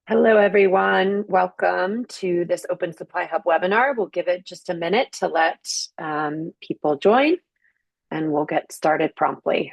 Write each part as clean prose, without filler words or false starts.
Hello, everyone. Welcome to this Open Supply Hub webinar. We'll give it just a minute to let people join, and we'll get started promptly.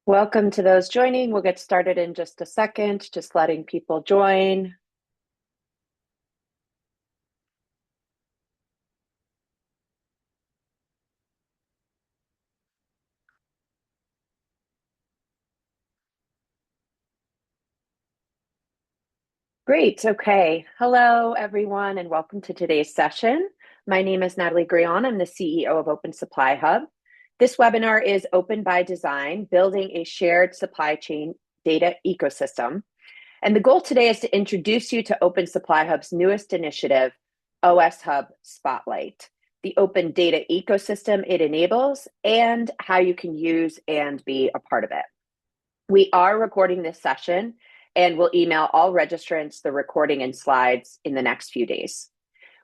Welcome to those joining. We'll get started in just a second, just letting people join. Great. Okay. Hello, everyone, and welcome to today's session. My name is Natalie Grion. I'm the CEO of Open Supply Hub. This webinar is Open by Design, Building a Shared Supply Chain Data Ecosystem. And the goal today is to introduce you to Open Supply Hub's newest initiative, OS Hub Spotlight, the open data ecosystem it enables, and how you can use and be a part of it. We are recording this session and will email all registrants the recording and slides in the next few days.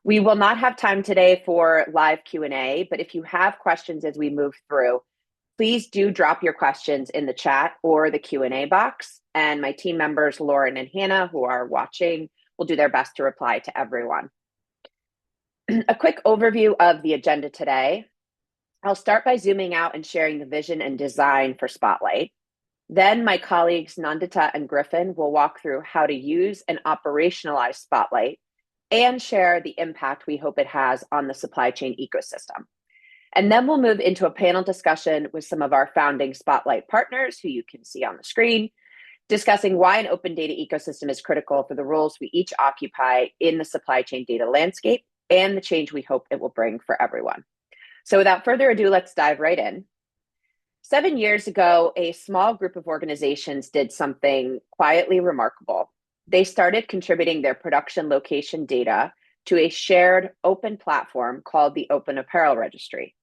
We will not have time today for live Q&A, but if you have questions as we move through, please do drop your questions in the chat or the Q&A box, and my team members, Lauren and Hannah, who are watching, will do their best to reply to everyone. A quick overview of the agenda today. I'll start by zooming out and sharing the vision and design for Spotlight. Then my colleagues Nandita and Griffin will walk through how to use and operationalize Spotlight and share the impact we hope it has on the supply chain ecosystem. And then we'll move into a panel discussion with some of our founding Spotlight partners, who you can see on the screen, discussing why an open data ecosystem is critical for the roles we each occupy in the supply chain data landscape and the change we hope it will bring for everyone. So without further ado, let's dive right in. 7 years ago, a small group of organizations did something quietly remarkable. They started contributing their production location data to a shared open platform called the Open Apparel Registry.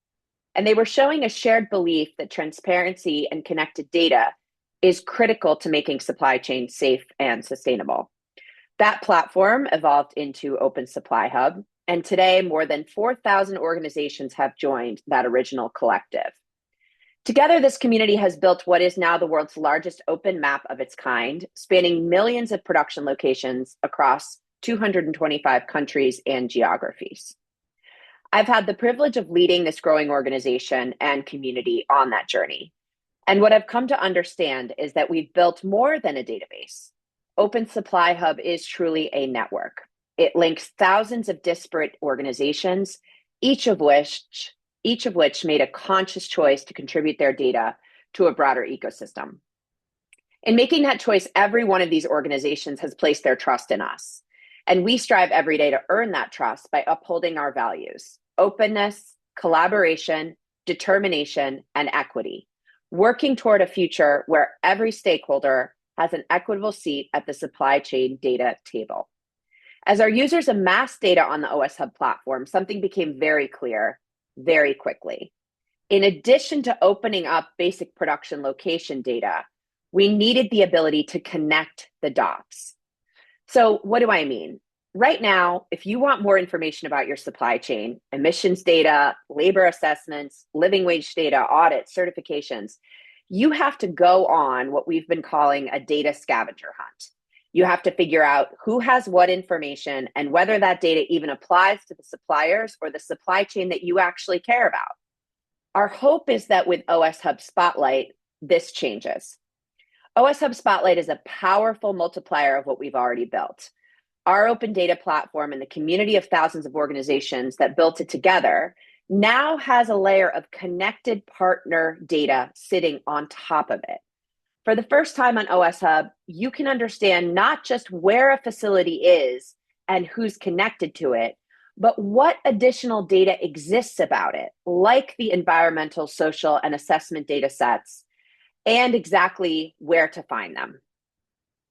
And they were showing a shared belief that transparency and connected data is critical to making supply chains safe and sustainable. That platform evolved into Open Supply Hub, and today more than 4,000 organizations have joined that original collective. Together, this community has built what is now the world's largest open map of its kind, spanning millions of production locations across 225 countries and geographies. I've had the privilege of leading this growing organization and community on that journey. And what I've come to understand is that we've built more than a database. Open Supply Hub is truly a network. It links thousands of disparate organizations, each of which made a conscious choice to contribute their data to a broader ecosystem. In making that choice, every one of these organizations has placed their trust in us. And we strive every day to earn that trust by upholding our values: openness, collaboration, determination, and equity, working toward a future where every stakeholder has an equitable seat at the supply chain data table. As our users amassed data on the OS Hub platform, something became very clear very quickly. In addition to opening up basic production location data, we needed the ability to connect the dots. So what do I mean? Right now, if you want more information about your supply chain, emissions data, labor assessments, living wage data, audits, certifications, you have to go on what we've been calling a data scavenger hunt. You have to figure out who has what information and whether that data even applies to the suppliers or the supply chain that you actually care about. Our hope is that with OS Hub Spotlight, this changes. OS Hub Spotlight is a powerful multiplier of what we've already built. Our open data platform and the community of thousands of organizations that built it together now has a layer of connected partner data sitting on top of it. For the first time on OS Hub, you can understand not just where a facility is and who's connected to it, but what additional data exists about it, like the environmental, social, and assessment data sets, and exactly where to find them.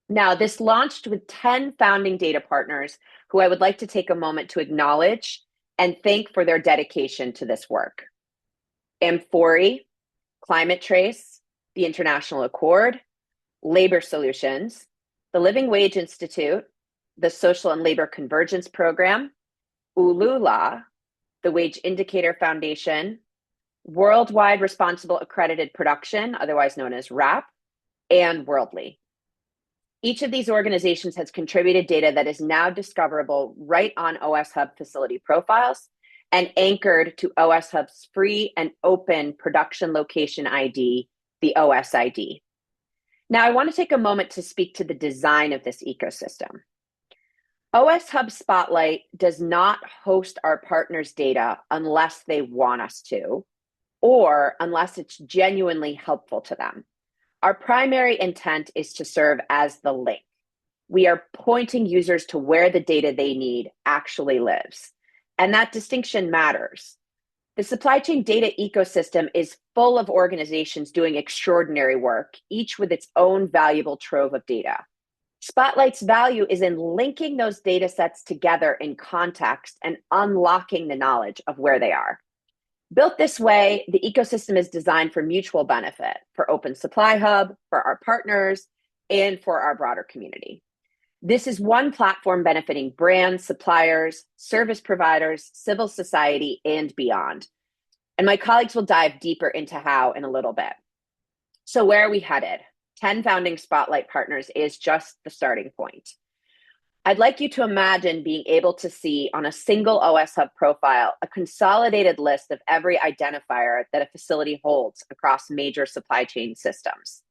Now, this launched with 10 founding data partners who I would like to take a moment to acknowledge and thank for their dedication to this work. Amfori, Climate Trace, the International Accord, Labor Solutions, the Living Wage Institute, the Social and Labor Convergence Program, ULULA, the Wage Indicator Foundation, Worldwide Responsible Accredited Production, otherwise known as WRAP, and Worldly. Each of these organizations has contributed data that is now discoverable right on OS Hub facility profiles and anchored to OS Hub's free and open production location ID, the OSID. Now, I want to take a moment to speak to the design of this ecosystem. OS Hub Spotlight does not host our partners' data unless they want us to, or unless it's genuinely helpful to them. Our primary intent is to serve as the link. We are pointing users to where the data they need actually lives. And that distinction matters. The supply chain data ecosystem is full of organizations doing extraordinary work, each with its own valuable trove of data. Spotlight's value is in linking those data sets together in context and unlocking the knowledge of where they are. Built this way, the ecosystem is designed for mutual benefit for Open Supply Hub, for our partners, and for our broader community. This is one platform benefiting brands, suppliers, service providers, civil society, and beyond. And my colleagues will dive deeper into how in a little bit. So where are we headed? 10 founding Spotlight partners is just the starting point. I'd like you to imagine being able to see on a single OS Hub profile a consolidated list of every identifier that a facility holds across major supply chain systems.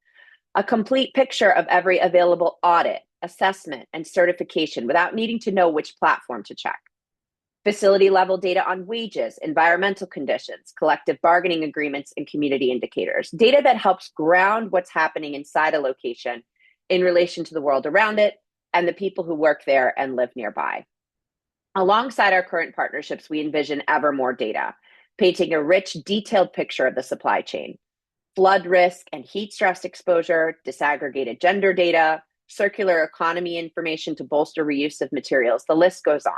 A complete picture of every available audit, assessment, and certification without needing to know which platform to check. Facility level data on wages, environmental conditions, collective bargaining agreements, and community indicators. Data that helps ground what's happening inside a location in relation to the world around it and the people who work there and live nearby. Alongside our current partnerships, we envision ever more data, painting a rich, detailed picture of the supply chain. Flood risk and heat stress exposure, disaggregated gender data, circular economy information to bolster reuse of materials. The list goes on.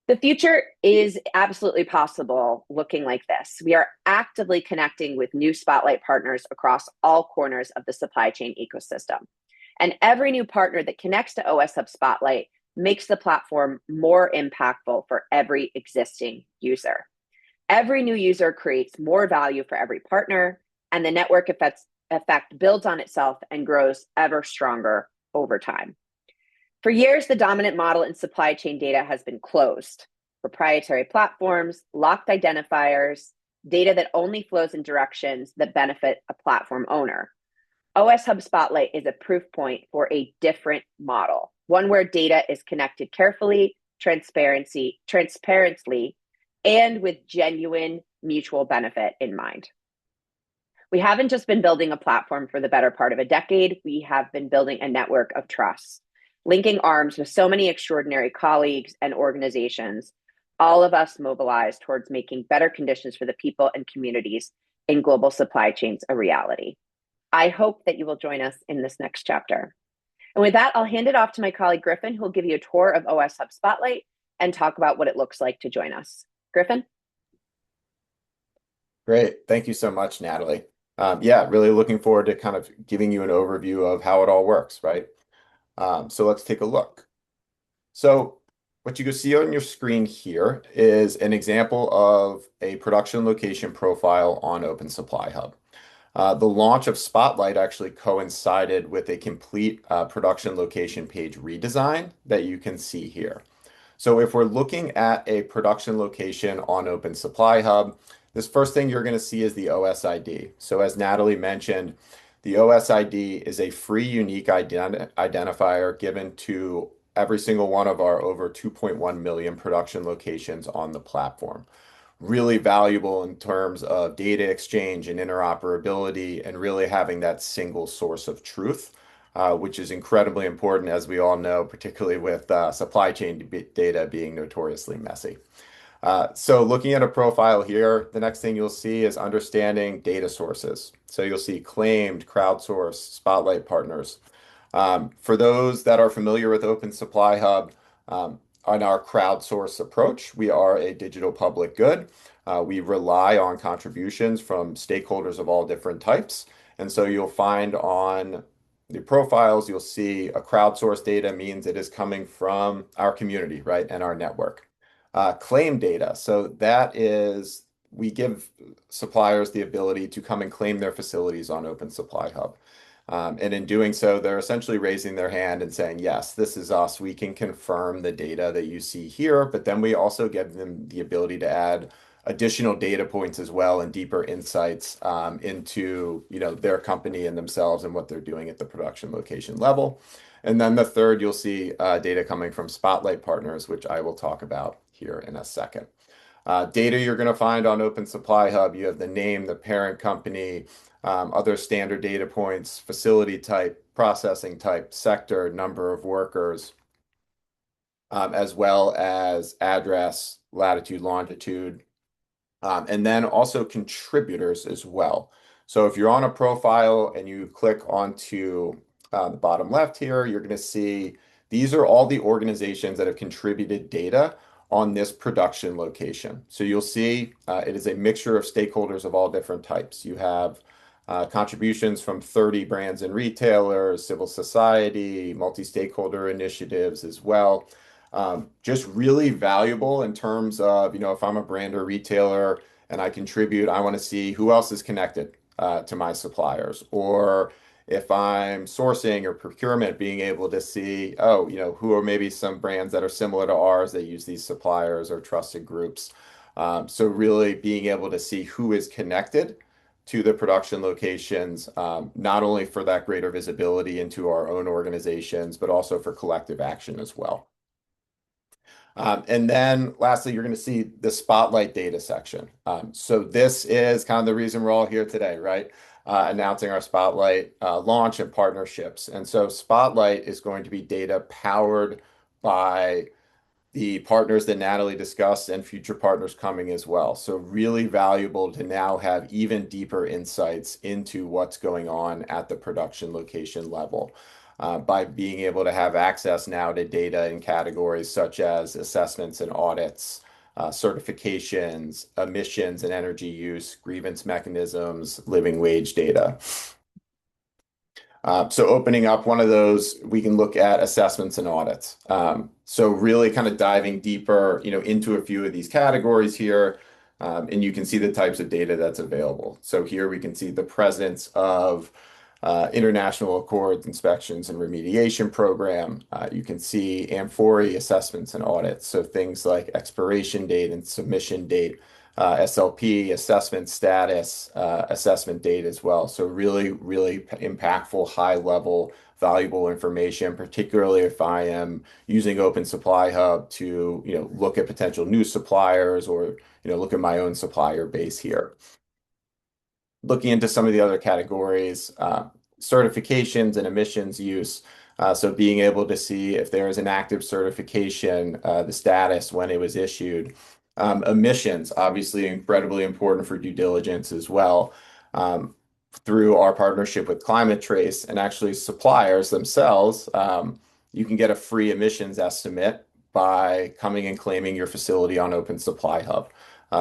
The future is absolutely possible looking like this. We are actively connecting with new Spotlight partners across all corners of the supply chain ecosystem. And every new partner that connects to OS Hub Spotlight makes the platform more impactful for every existing user. Every new user creates more value for every partner, and the network effect builds on itself and grows ever stronger over time. For years, the dominant model in supply chain data has been closed. Proprietary platforms, locked identifiers, data that only flows in directions that benefit a platform owner. OS Hub Spotlight is a proof point for a different model, one where data is connected carefully, transparently, and with genuine mutual benefit in mind. We haven't just been building a platform for the better part of a decade, we have been building a network of trust, linking arms with so many extraordinary colleagues and organizations, all of us mobilized towards making better conditions for the people and communities in global supply chains a reality. I hope that you will join us in this next chapter. And with that, I'll hand it off to my colleague Griffin, who will give you a tour of OS Hub Spotlight and talk about what it looks like to join us. Griffin? Great. Thank you so much, Natalie. Yeah, really looking forward to kind of giving you an overview of how it all works, right? So let's take a look. So what you can see on your screen here is an example of a production location profile on Open Supply Hub. The launch of Spotlight actually coincided with a complete production location page redesign that you can see here. So if we're looking at a production location on Open Supply Hub, this first thing you're going to see is the OSID. So as Natalie mentioned, the OSID is a free unique identifier given to every single one of our over 2.1 million production locations on the platform. Really valuable in terms of data exchange and interoperability and really having that single source of truth, which is incredibly important, as we all know, particularly with supply chain data being notoriously messy. So looking at a profile here, the next thing you'll see is understanding data sources. So you'll see claimed, crowdsourced, Spotlight partners. For those that are familiar with Open Supply Hub, on our crowdsource approach, we are a digital public good. We rely on contributions from stakeholders of all different types. And so you'll find on the profiles, you'll see a crowdsourced data means it is coming from our community, right, and our network. Claim data. So that is, we give suppliers the ability to come and claim their facilities on Open Supply Hub. And in doing so, they're essentially raising their hand and saying, yes, this is us. We can confirm the data that you see here, but then we also give them the ability to add additional data points as well and deeper insights into their company and themselves and what they're doing at the production location level. And then the third, you'll see data coming from Spotlight partners, which I will talk about here in a second. Data you're going to find on Open Supply Hub, you have the name, the parent company, other standard data points, facility type, processing type, sector, number of workers, as well as address, latitude, longitude, and then also contributors as well. So if you're on a profile and you click onto the bottom left here, you're going to see these are all the organizations that have contributed data on this production location. So you'll see it is a mixture of stakeholders of all different types. You have contributions from 30 brands and retailers, civil society, multi-stakeholder initiatives as well. Just really valuable in terms of, if I'm a brand or retailer and I contribute, I want to see who else is connected to my suppliers. Or if I'm sourcing or procurement, being able to see, oh, who are maybe some brands that are similar to ours that use these suppliers or trusted groups. So really being able to see who is connected to the production locations, not only for that greater visibility into our own organizations, but also for collective action as well. And then lastly, you're going to see the Spotlight data section. So this is kind of the reason we're all here today, right? Announcing our Spotlight launch and partnerships. And so Spotlight is going to be data powered by the partners that Natalie discussed and future partners coming as well. So really valuable to now have even deeper insights into what's going on at the production location level. By being able to have access now to data in categories such as assessments and audits, certifications, emissions and energy use, grievance mechanisms, living wage data. So opening up one of those, we can look at assessments and audits. So really kind of diving deeper, into a few of these categories here, and you can see the types of data that's available. So here we can see the presence of international accords, inspections, and remediation program. You can see Amphori assessments and audits. So things like expiration date and submission date, SLP, assessment status, assessment date as well. So really, really impactful, high level, valuable information, particularly if I am using Open Supply Hub to, look at potential new suppliers or, look at my own supplier base here. Looking into some of the other categories, certifications and emissions use. So being able to see if there is an active certification, the status when it was issued. Emissions, obviously incredibly important for due diligence as well. Through our partnership with Climate Trace and actually suppliers themselves, you can get a free emissions estimate by coming and claiming your facility on Open Supply Hub.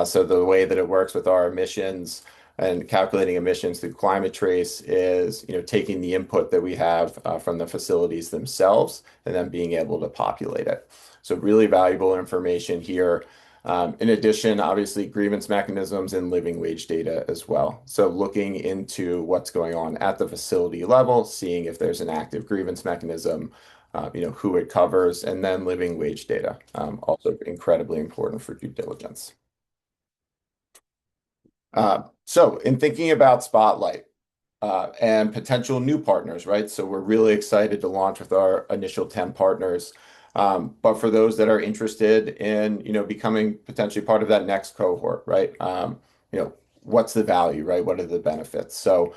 So the way that it works with our emissions and calculating emissions through Climate Trace is, taking the input that we have from the facilities themselves and then being able to populate it. So really valuable information here. In addition, obviously, grievance mechanisms and living wage data as well. So looking into what's going on at the facility level, seeing if there's an active grievance mechanism, who it covers, and then living wage data, also incredibly important for due diligence. So in thinking about Spotlight and potential new partners, right? So we're really excited to launch with our initial 10 partners. But for those that are interested in, becoming potentially part of that next cohort, right? What's the value, right? What are the benefits? So,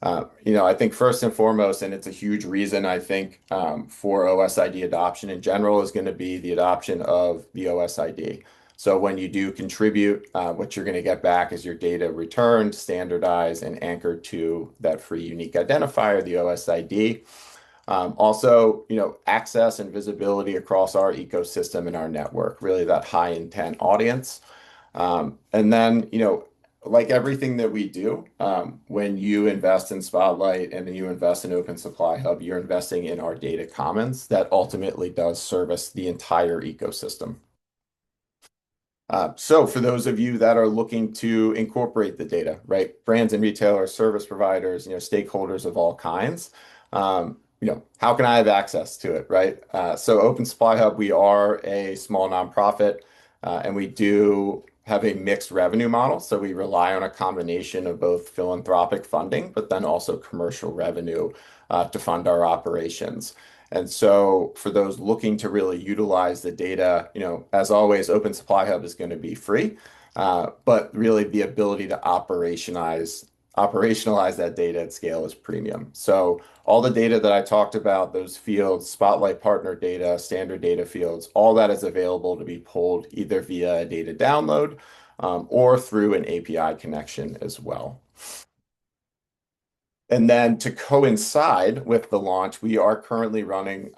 I think first and foremost, and it's a huge reason I think for OSID adoption in general is going to be the adoption of the OSID. So when you do contribute, what you're going to get back is your data returned, standardized, and anchored to that free unique identifier, the OSID. Also, access and visibility across our ecosystem and our network, really that high intent audience. And then, like everything that we do, when you invest in Spotlight and then you invest in Open Supply Hub, you're investing in our data commons that ultimately does service the entire ecosystem. So for those of you that are looking to incorporate the data, right? Brands and retailers, service providers, stakeholders of all kinds, how can I have access to it, right? So Open Supply Hub, we are a small nonprofit, and we do have a mixed revenue model. So we rely on a combination of both philanthropic funding, but then also commercial revenue, to fund our operations. And so for those looking to really utilize the data, as always, Open Supply Hub is going to be free, but really the ability to operationalize that data at scale is premium. So all the data that I talked about, those fields, Spotlight partner data, standard data fields, all that is available to be pulled either via a data download, or through an API connection as well. And then to coincide with the launch, we are currently running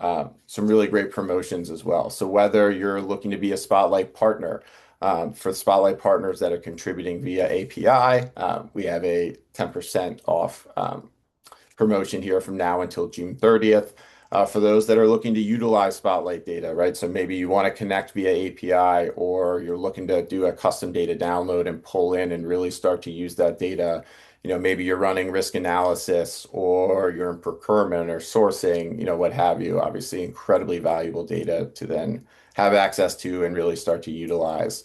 some really great promotions as well. So whether you're looking to be a Spotlight partner, for Spotlight partners that are contributing via API, we have a 10% off promotion here from now until June 30th. For those that are looking to utilize Spotlight data, right? So maybe you want to connect via API, or you're looking to do a custom data download and pull in and really start to use that data. Maybe you're running risk analysis, or you're in procurement or sourcing, what have you. Obviously, incredibly valuable data to then have access to and really start to utilize.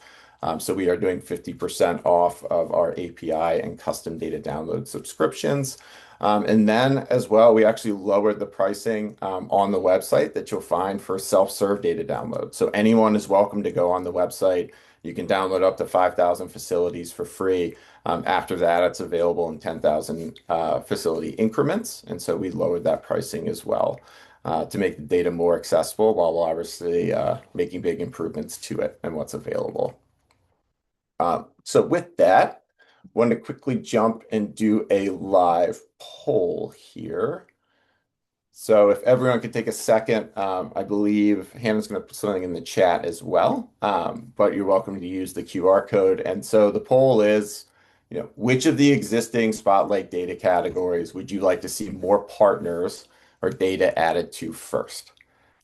So we are doing 50% off of our API and custom data download subscriptions. And then as well, we actually lowered the pricing on the website that you'll find for self-serve data download. So anyone is welcome to go on the website. You can download up to 5,000 facilities for free. After that, it's available in 10,000 facility increments. And so we lowered that pricing as well, to make the data more accessible, while obviously making big improvements to it and what's available. So with that, I want to quickly jump and do a live poll here. So if everyone could take a second, I believe Hannah's going to put something in the chat as well, but you're welcome to use the QR code. And so the poll is, which of the existing Spotlight data categories would you like to see more partners or data added to first?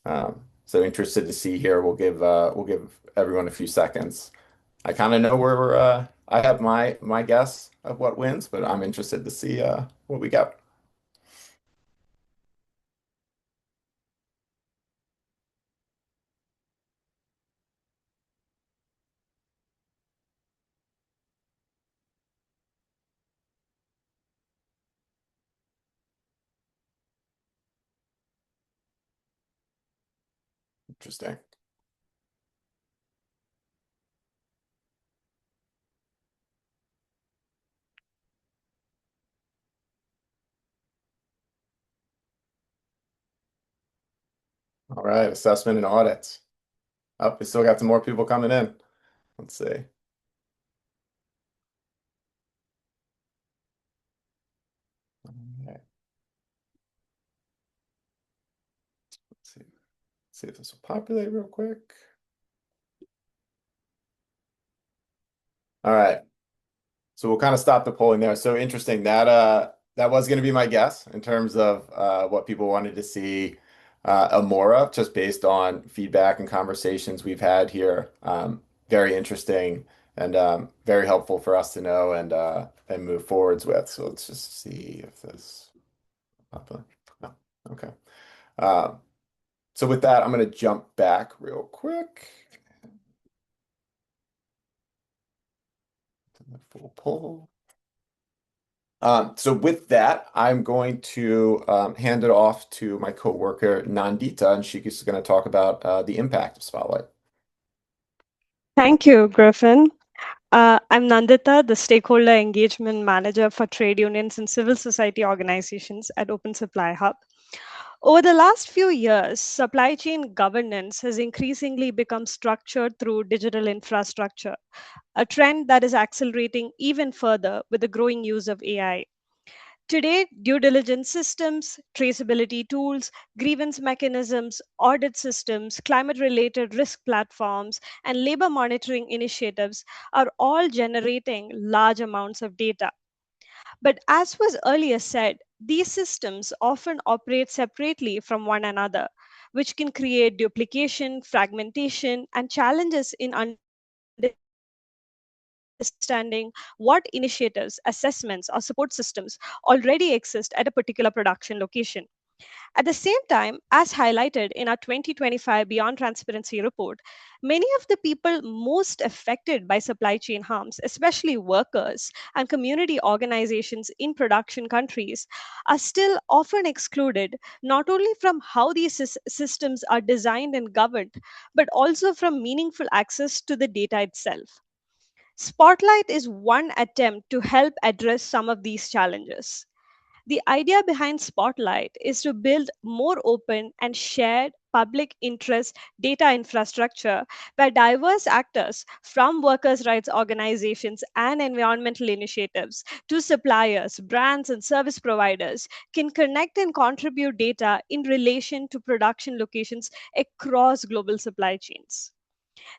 So interested to see here. We'll give everyone a few seconds. I kind of know where we're. I have my guess of what wins, but I'm interested to see what we got. Interesting. All right, assessment and audits. Up, we still got some more people coming in. Let's see. Okay. Let's see. See if this will populate real quick. All right. So we'll kind of stop the polling there. So interesting. That was going to be my guess in terms of what people wanted to see more of, just based on feedback and conversations we've had here. Very interesting and very helpful for us to know and move forwards with. So let's just see if this. No. Okay. Uh, so with that, I'm going to jump back real quick to the full poll. So with that, I'm going to hand it off to my coworker Nandita, and she's going to talk about the impact of Spotlight. Thank you, Griffin. I'm Nandita, the Stakeholder Engagement Manager for Trade Unions and Civil Society Organizations at Open Supply Hub. Over the last few years, supply chain governance has increasingly become structured through digital infrastructure, a trend that is accelerating even further with the growing use of AI. Today, due diligence systems, traceability tools, grievance mechanisms, audit systems, climate related risk platforms, and labor monitoring initiatives are all generating large amounts of data. But as was earlier said, these systems often operate separately from one another, which can create duplication, fragmentation, and challenges in understanding what initiatives, assessments, or support systems already exist at a particular production location. At the same time, as highlighted in our 2025 Beyond Transparency report, many of the people most affected by supply chain harms, especially workers and community organizations in production countries, are still often excluded not only from how these systems are designed and governed, but also from meaningful access to the data itself. Spotlight is one attempt to help address some of these challenges. The idea behind Spotlight is to build more open and shared public interest data infrastructure where diverse actors from workers' rights organizations and environmental initiatives to suppliers, brands, and service providers can connect and contribute data in relation to production locations across global supply chains.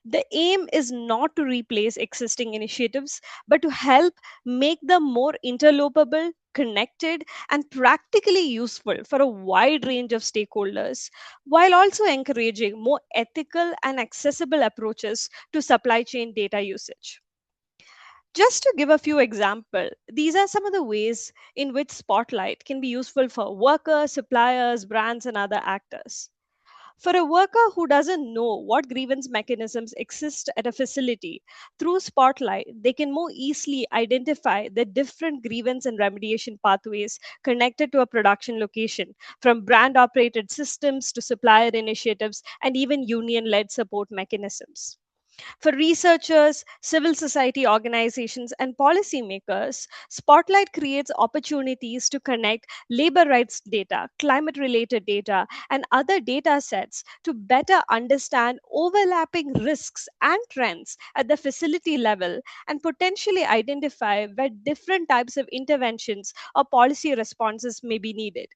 The aim is not to replace existing initiatives, but to help make them more interlopable, connected, and practically useful for a wide range of stakeholders, while also encouraging more ethical and accessible approaches to supply chain data usage. Just to give a few examples, these are some of the ways in which Spotlight can be useful for workers, suppliers, brands, and other actors. For a worker who doesn't know what grievance mechanisms exist at a facility, through Spotlight, they can more easily identify the different grievance and remediation pathways connected to a production location, from brand operated systems to supplier initiatives and even union led support mechanisms. For researchers, civil society organizations, and policymakers, Spotlight creates opportunities to connect labor rights data, climate related data, and other data sets to better understand overlapping risks and trends at the facility level and potentially identify where different types of interventions or policy responses may be needed.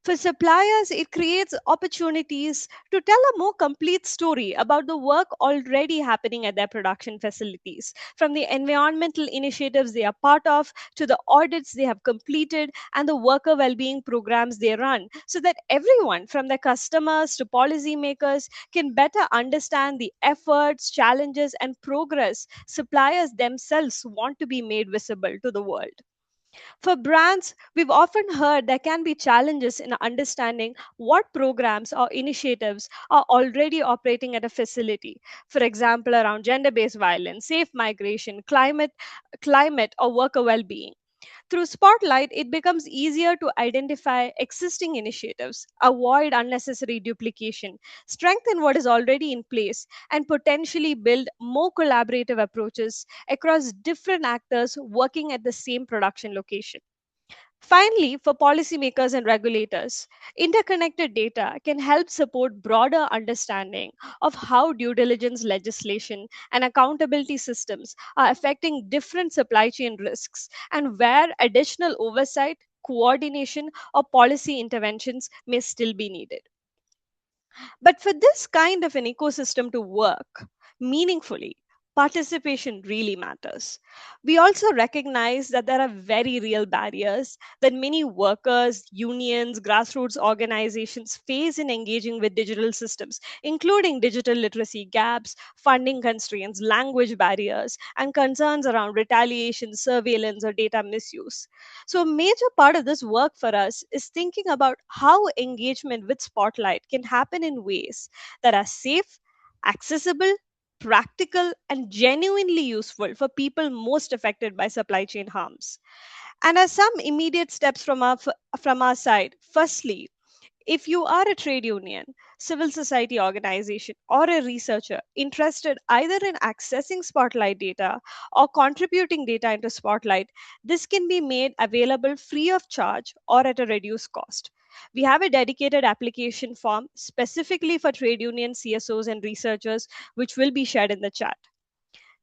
For suppliers, it creates opportunities to tell a more complete story about the work already happening at their production facilities, from the environmental initiatives they are part of to the audits they have completed and the worker well-being programs they run, so that everyone from the customers to policymakers can better understand the efforts, challenges, and progress suppliers themselves want to be made visible to the world. For brands, we've often heard there can be challenges in understanding what programs or initiatives are already operating at a facility. For example, around gender based violence, safe migration, climate or worker well being. Through Spotlight, it becomes easier to identify existing initiatives, avoid unnecessary duplication, strengthen what is already in place, and potentially build more collaborative approaches across different actors working at the same production location. Finally, for policymakers and regulators, interconnected data can help support broader understanding of how due diligence legislation and accountability systems are affecting different supply chain risks and where additional oversight, coordination, or policy interventions may still be needed. But for this kind of an ecosystem to work meaningfully, participation really matters. We also recognize that there are very real barriers that many workers, unions, grassroots organizations face in engaging with digital systems, including digital literacy gaps, funding constraints, language barriers, and concerns around retaliation, surveillance, or data misuse. So, a major part of this work for us is thinking about how engagement with Spotlight can happen in ways that are safe, accessible, practical, and genuinely useful for people most affected by supply chain harms. And as some immediate steps from our side, firstly, if you are a trade union, civil society organization, or a researcher interested either in accessing Spotlight data or contributing data into Spotlight, this can be made available free of charge or at a reduced cost. We have a dedicated application form specifically for trade union CSOs and researchers, which will be shared in the chat.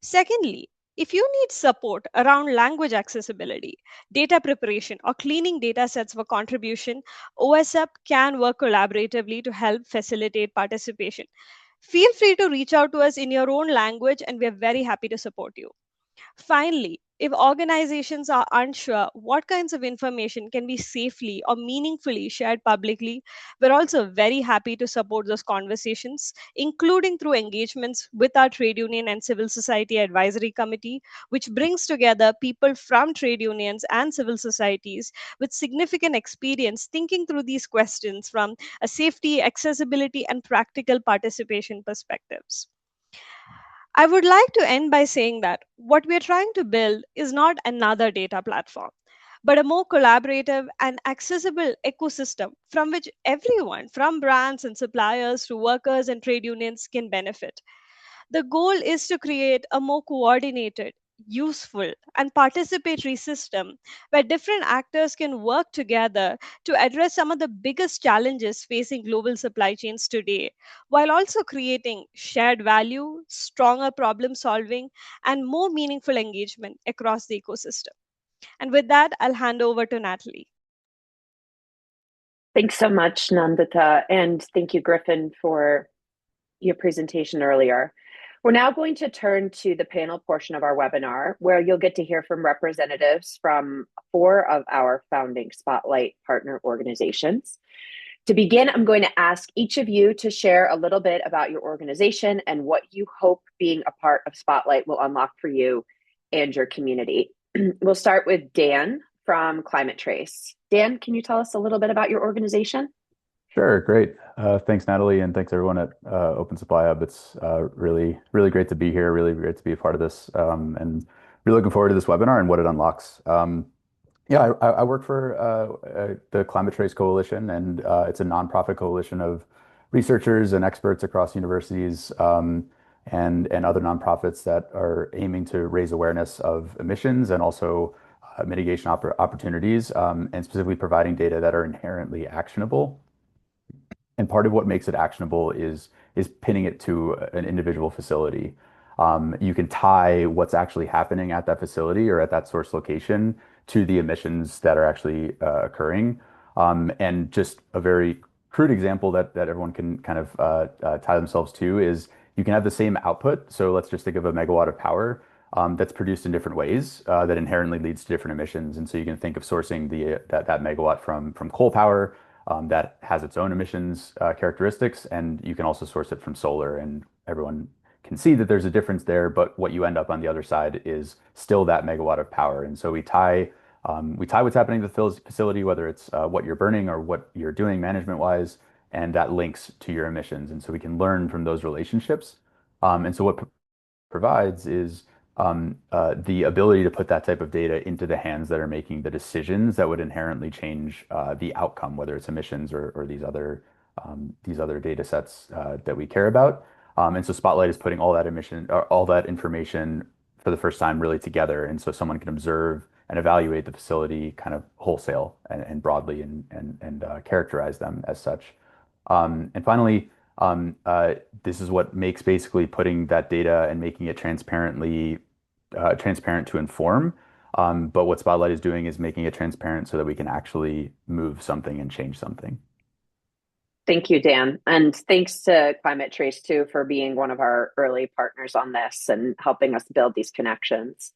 Secondly, If you need support around language accessibility, data preparation, or cleaning data sets for contribution, OSAP can work collaboratively to help facilitate participation. Feel free to reach out to us in your own language, and we are very happy to support you. Finally, if organizations are unsure what kinds of information can be safely or meaningfully shared publicly, we're also very happy to support those conversations, including through engagements with our trade union and civil society advisory committee, which brings together people from trade unions and civil societies with significant experience thinking through these questions from a safety, accessibility, and practical participation perspectives. I would like to end by saying that what we are trying to build is not another data platform, but a more collaborative and accessible ecosystem from which everyone, from brands and suppliers to workers and trade unions, can benefit. The goal is to create a more coordinated, useful, and participatory system where different actors can work together to address some of the biggest challenges facing global supply chains today, while also creating shared value, stronger problem solving, and more meaningful engagement across the ecosystem. And with that, I'll hand over to Natalie. Thanks so much, Nandita, and thank you, Griffin, for your presentation earlier. We're now going to turn to the panel portion of our webinar, where you'll get to hear from representatives from 4 of our founding Spotlight partner organizations. To begin, I'm going to ask each of you to share a little bit about your organization and what you hope being a part of Spotlight will unlock for you and your community. We'll start with Dan from Climate Trace. Dan, can you tell us a little bit about your organization? Sure, great. Thanks, Natalie, and thanks everyone at Open Supply Hub. It's really great to be here, really great to be a part of this, and really looking forward to this webinar and what it unlocks. Yeah, I work for the Climate Trace Coalition, and it's a nonprofit coalition of researchers and experts across universities and other nonprofits that are aiming to raise awareness of emissions and also mitigation opportunities, and specifically providing data that are inherently actionable. And part of what makes it actionable is pinning it to an individual facility. You can tie what's actually happening at that facility or at that source location to the emissions that are actually occurring. And just a very crude example that everyone can kind of tie themselves to is you can have the same output. So let's just think of a megawatt of power that's produced in different ways that inherently leads to different emissions. And so you can think of sourcing that megawatt from coal power that has its own emissions characteristics, and you can also source it from solar, and everyone can see that there's a difference there, but what you end up on the other side is still that megawatt of power. And so we tie what's happening to the facility, whether it's what you're burning or what you're doing management wise, and that links to your emissions. And so we can learn from those relationships. And so what provides is the ability to put that type of data into the hands that are making the decisions that would inherently change the outcome, whether it's emissions or these other data sets that we care about. And so Spotlight is putting all that information for the first time really together, and so someone can observe and evaluate the facility kind of wholesale and broadly and characterize them as such. And finally, this is what makes basically putting that data and making it transparent to inform. But what Spotlight is doing is making it transparent so that we can actually move something and change something. Thank you, Dan. And thanks to Climate Trace, too, for being one of our early partners on this and helping us build these connections.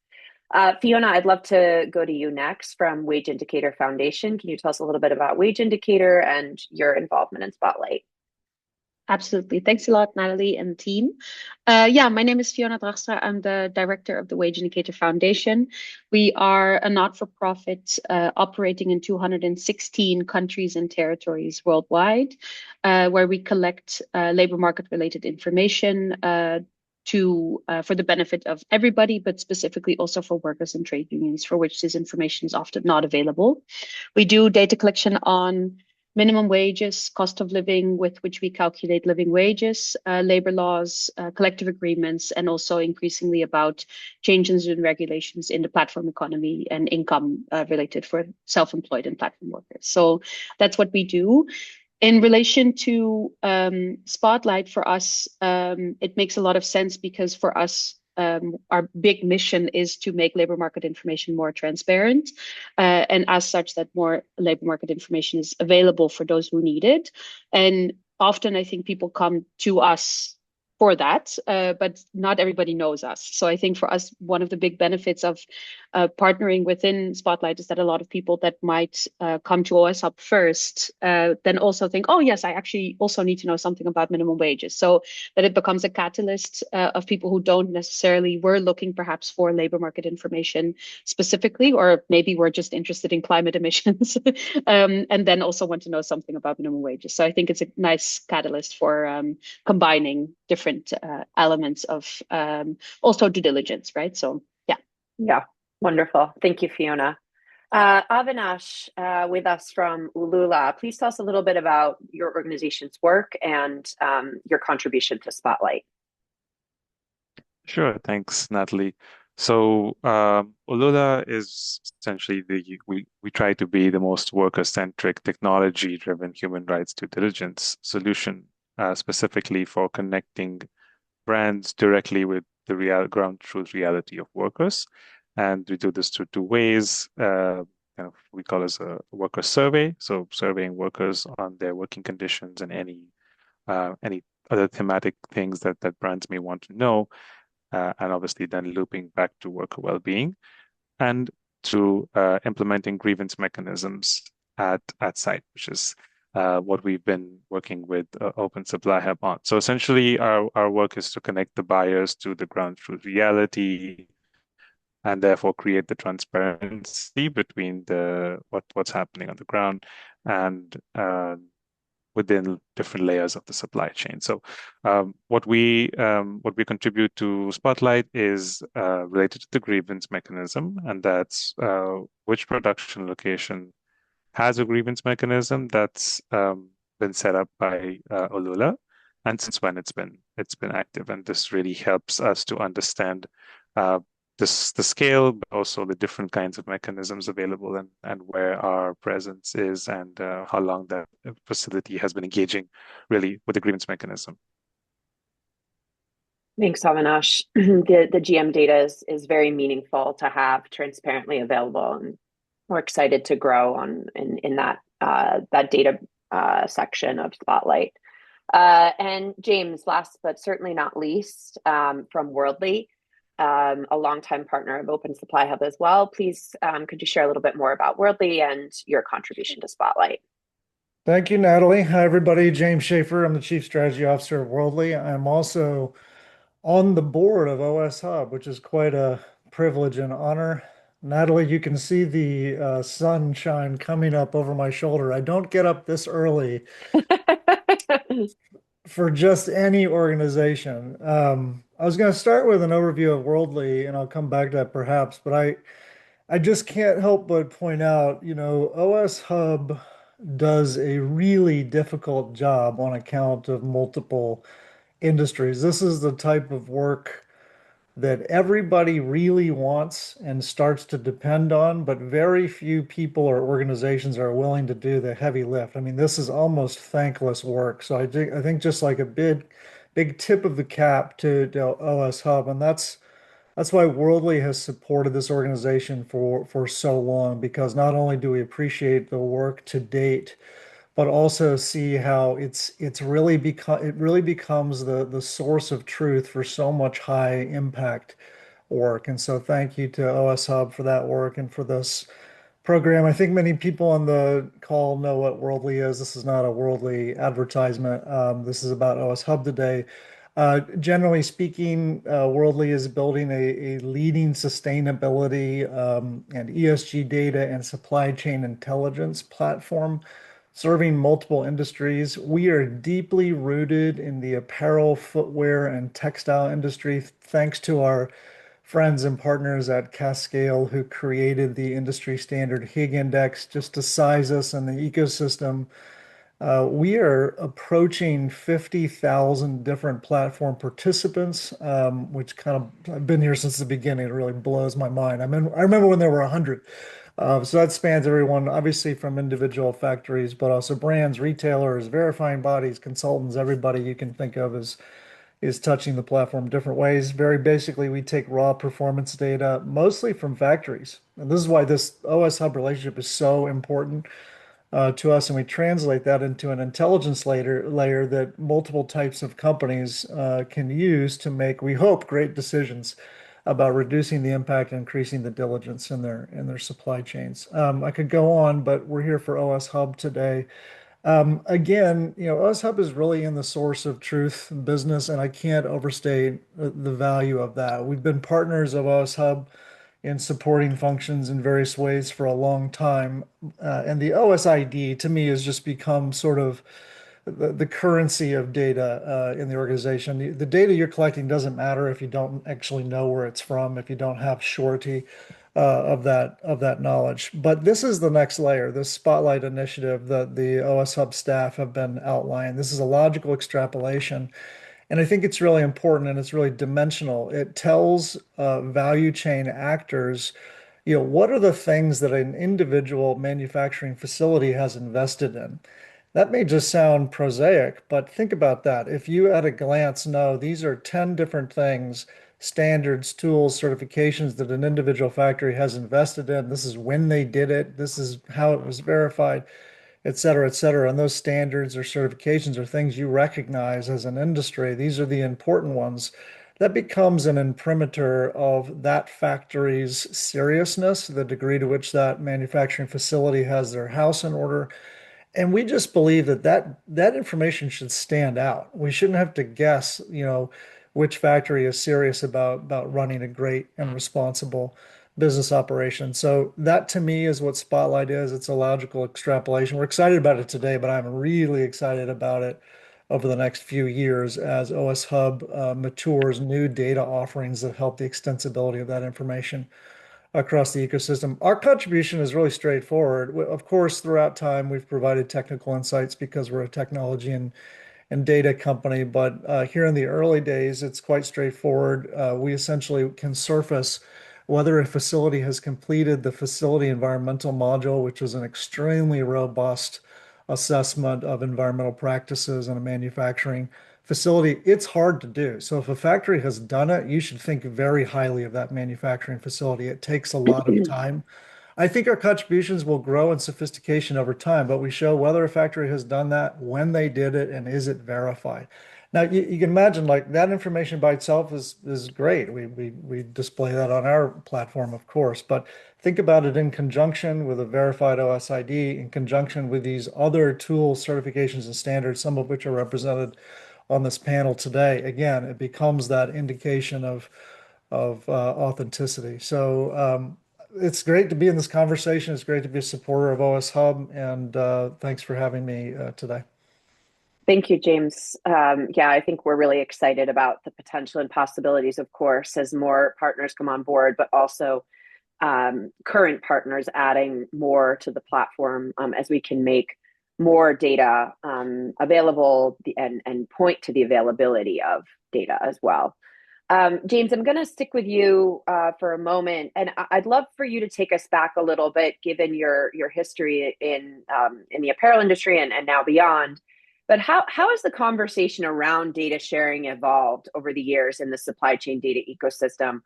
Fiona, I'd love to go to you next from Wage Indicator Foundation. Can you tell us a little bit about Wage Indicator and your involvement in Spotlight? Absolutely. Thanks a lot, Natalie and team. Yeah, my name is Fiona Dragstra. I'm the director of the Wage Indicator Foundation. We are a not-for-profit operating in 216 countries and territories worldwide, where we collect labor market-related information for the benefit of everybody, but specifically also for workers and trade unions, for which this information is often not available. We do data collection on minimum wages, cost of living with which we calculate living wages, labor laws, collective agreements, and also increasingly about changes in regulations in the platform economy and income related for self-employed and platform workers. So that's what we do. In relation to Spotlight, for us, it makes a lot of sense because for us, our big mission is to make labor market information more transparent, and as such, that more labor market information is available for those who need it. And often, I think people come to us for that, but not everybody knows us. So I think for us, one of the big benefits of partnering within Spotlight is that a lot of people that might come to OS Hub first then also think, oh yes, I actually also need to know something about minimum wages. So that it becomes a catalyst of people who don't necessarily were looking perhaps for labor market information specifically, or maybe we're just interested in climate emissions, and then also want to know something about minimum wages. So I think it's a nice catalyst for combining different elements of also due diligence, right? So yeah. Yeah, wonderful. Thank you, Fiona. Avinash, with us from Ulula, please tell us a little bit about your organization's work and your contribution to Spotlight. Sure, thanks, Natalie. So Ulula is essentially we try to be the most worker-centric, technology-driven human rights due diligence solution, specifically for connecting brands directly with the ground truth reality of workers. And we do this through two ways. We call this a worker survey, so surveying workers on their working conditions and any other thematic things that brands may want to know. And obviously then looping back to worker well-being, and to implementing grievance mechanisms at site, which is what we've been working with Open Supply Hub on. So essentially, our work is to connect the buyers to the ground truth reality, and therefore create the transparency between what's happening on the ground and within different layers of the supply chain. So what we contribute to Spotlight is related to the grievance mechanism, and that's which production location has a grievance mechanism that's been set up by Ulula, and since when it's been active. And this really helps us to understand the scale, but also the different kinds of mechanisms available, and where our presence is, and how long that facility has been engaging really with the grievance mechanism. Thanks, Avinash. The GM data is very meaningful to have transparently available, and we're excited to grow in that data section of Spotlight. And James, last but certainly not least, from Worldly, a longtime partner of Open Supply Hub as well. Please, could you share a little bit more about Worldly and your contribution to Spotlight? Thank you, Natalie. Hi, everybody. James Schaefer. I'm the Chief Strategy Officer of Worldly. I'm also on the board of OS Hub, which is quite a privilege and honor. Natalie, you can see the sunshine coming up over my shoulder. I don't get up this early for just any organization. I was going to start with an overview of Worldly, and I'll come back to that perhaps, but I just can't help but point out, OS Hub does a really difficult job on account of multiple industries. This is the type of work that everybody really wants and starts to depend on, but very few people or organizations are willing to do the heavy lift. I mean, this is almost thankless work. So I think just like a big tip of the cap to OS Hub, and that's why Worldly has supported this organization for so long, because not only do we appreciate the work to date, but also see how it really becomes the source of truth for so much high impact work. And so thank you to OS Hub for that work and for this program. I think many people on the call know what Worldly is. This is not a Worldly advertisement. This is about OS Hub today. Generally speaking, Worldly is building a leading sustainability and ESG data and supply chain intelligence platform serving multiple industries. We are deeply rooted in the apparel, footwear, and textile industry, thanks to our friends and partners at Cascale, who created the industry standard Higg Index just to size us in the ecosystem. We are approaching 50,000 different platform participants, which I've been here since the beginning. It really blows my mind. I remember when there were 100. So that spans everyone, obviously from individual factories, but also brands, retailers, verifying bodies, consultants, everybody you can think of is is touching the platform different ways. Very basically, we take raw performance data, mostly from factories. And this is why this OS Hub relationship is so important to us, and we translate that into an intelligence layer that multiple types of companies can use to make, we hope, great decisions about reducing the impact and increasing the diligence in their supply chains. I could go on, but we're here for OS Hub today. Again, OS Hub is really in the source of truth business, and I can't overstate the value of that. We've been partners of OS Hub in supporting functions in various ways for a long time. And the OS ID to me has just become sort of the currency of data in the organization. The data you're collecting doesn't matter if you don't actually know where it's from, if you don't have surety of that knowledge. But this is the next layer, this Spotlight initiative that the OS Hub staff have been outlining. This is a logical extrapolation. And I think it's really important and it's really dimensional. It tells value chain actors, what are the things that an individual manufacturing facility has invested in? That may just sound prosaic, but think about that. If you at a glance know these are 10 different things, standards, tools, certifications that an individual factory has invested in, this is when they did it, this is how it was verified, et cetera, et cetera. And those standards or certifications are things you recognize as an industry. These are the important ones. That becomes an imprimatur of that factory's seriousness, the degree to which that manufacturing facility has their house in order. And we just believe that information should stand out. We shouldn't have to guess, which factory is serious about running a great and responsible business operation. So that to me is what Spotlight is. It's a logical extrapolation. We're excited about it today, but I'm really excited about it over the next few years as OS Hub matures new data offerings that help the extensibility of that information across the ecosystem. Our contribution is really straightforward. Of course, throughout time, we've provided technical insights because we're a technology and data company. But here in the early days, it's quite straightforward. We essentially can surface whether a facility has completed the facility environmental module, which is an extremely robust assessment of environmental practices in a manufacturing facility. It's hard to do. So if a factory has done it, you should think very highly of that manufacturing facility. It takes a lot of time. I think our contributions will grow in sophistication over time, but we show whether a factory has done that, when they did it, and is it verified. Now, you can imagine like that information by itself is great. We display that on our platform, of course, but think about it in conjunction with a verified OS ID, in conjunction with these other tools, certifications, and standards, some of which are represented on this panel today. Again, it becomes that indication of authenticity. So it's great to be in this conversation. It's great to be a supporter of OS Hub, and thanks for having me today. Thank you, James. Yeah, I think we're really excited about the potential and possibilities, of course, as more partners come on board, but also current partners adding more to the platform as we can make more data available and point to the availability of data as well. James, I'm going to stick with you for a moment, and I'd love for you to take us back a little bit, given your history in the apparel industry and now beyond. But how has the conversation around data sharing evolved over the years in the supply chain data ecosystem?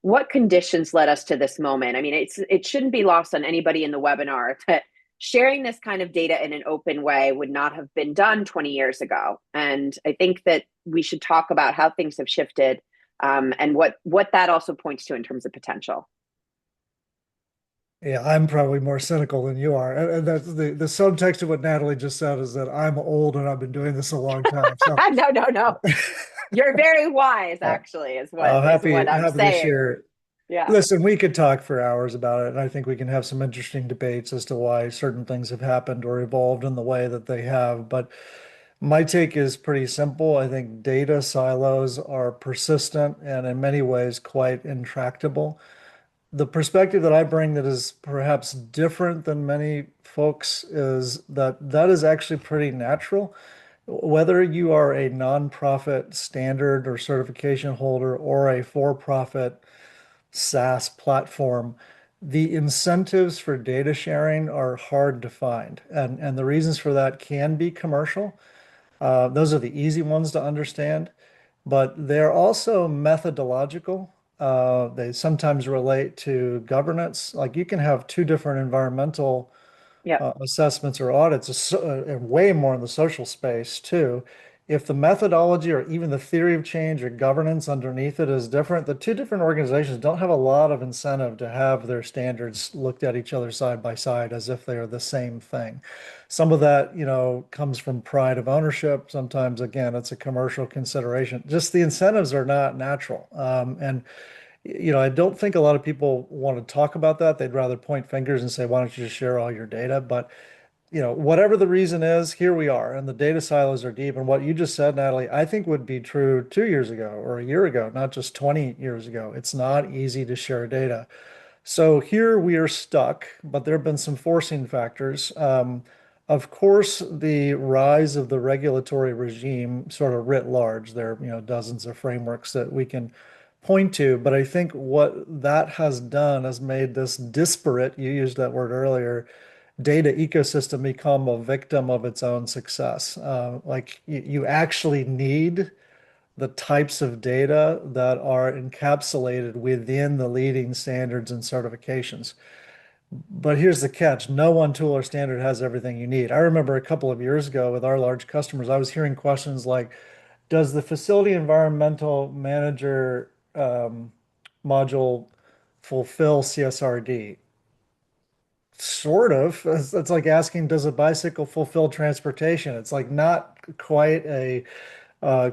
What conditions led us to this moment? I mean, it shouldn't be lost on anybody in the webinar that sharing this kind of data in an open way would not have been done 20 years ago. And I think that we should talk about how things have shifted and what that also points to in terms of potential. Yeah, I'm probably more cynical than you are. And that's the subtext of what Natalie just said is that I'm old and I've been doing this a long time. So No. You're very wise, actually, is what I'm happy saying. to share. Yeah. Listen, we could talk for hours about it, and I think we can have some interesting debates as to why certain things have happened or evolved in the way that they have. But my take is pretty simple. I think data silos are persistent and in many ways quite intractable. The perspective that I bring that is perhaps different than many folks is that is actually pretty natural. Whether you are a nonprofit standard or certification holder or a for-profit SaaS platform, the incentives for data sharing are hard to find. And the reasons for that can be commercial. Those are the easy ones to understand. but they're also methodological. They sometimes relate to governance. Like you can have two different environmental Yep. assessments or audits, and way more in the social space too. If the methodology or even the theory of change or governance underneath it is different, the two different organizations don't have a lot of incentive to have their standards looked at each other side by side as if they are the same thing. Some of that, comes from pride of ownership. Sometimes, again, it's a commercial consideration. Just the incentives are not natural. And I don't think a lot of people want to talk about that. They'd rather point fingers and say, why don't you just share all your data? But, whatever the reason is, here we are, and the data silos are deep. And what you just said, Natalie, I think would be true 2 years ago or a year ago, not just 20 years ago. It's not easy to share data. So here we are stuck, but there have been some forcing factors. Of course, the rise of the regulatory regime sort of writ large. There are, dozens of frameworks that we can point to, but I think what that has done has made this disparate, you used that word earlier, data ecosystem become a victim of its own success. Like you actually need the types of data that are encapsulated within the leading standards and certifications. But here's the catch. No one tool or standard has everything you need. I remember a couple of years ago with our large customers, I was hearing questions like, does the facility environmental manager module fulfill CSRD? Sort of. It's like asking, does a bicycle fulfill transportation? It's like not quite a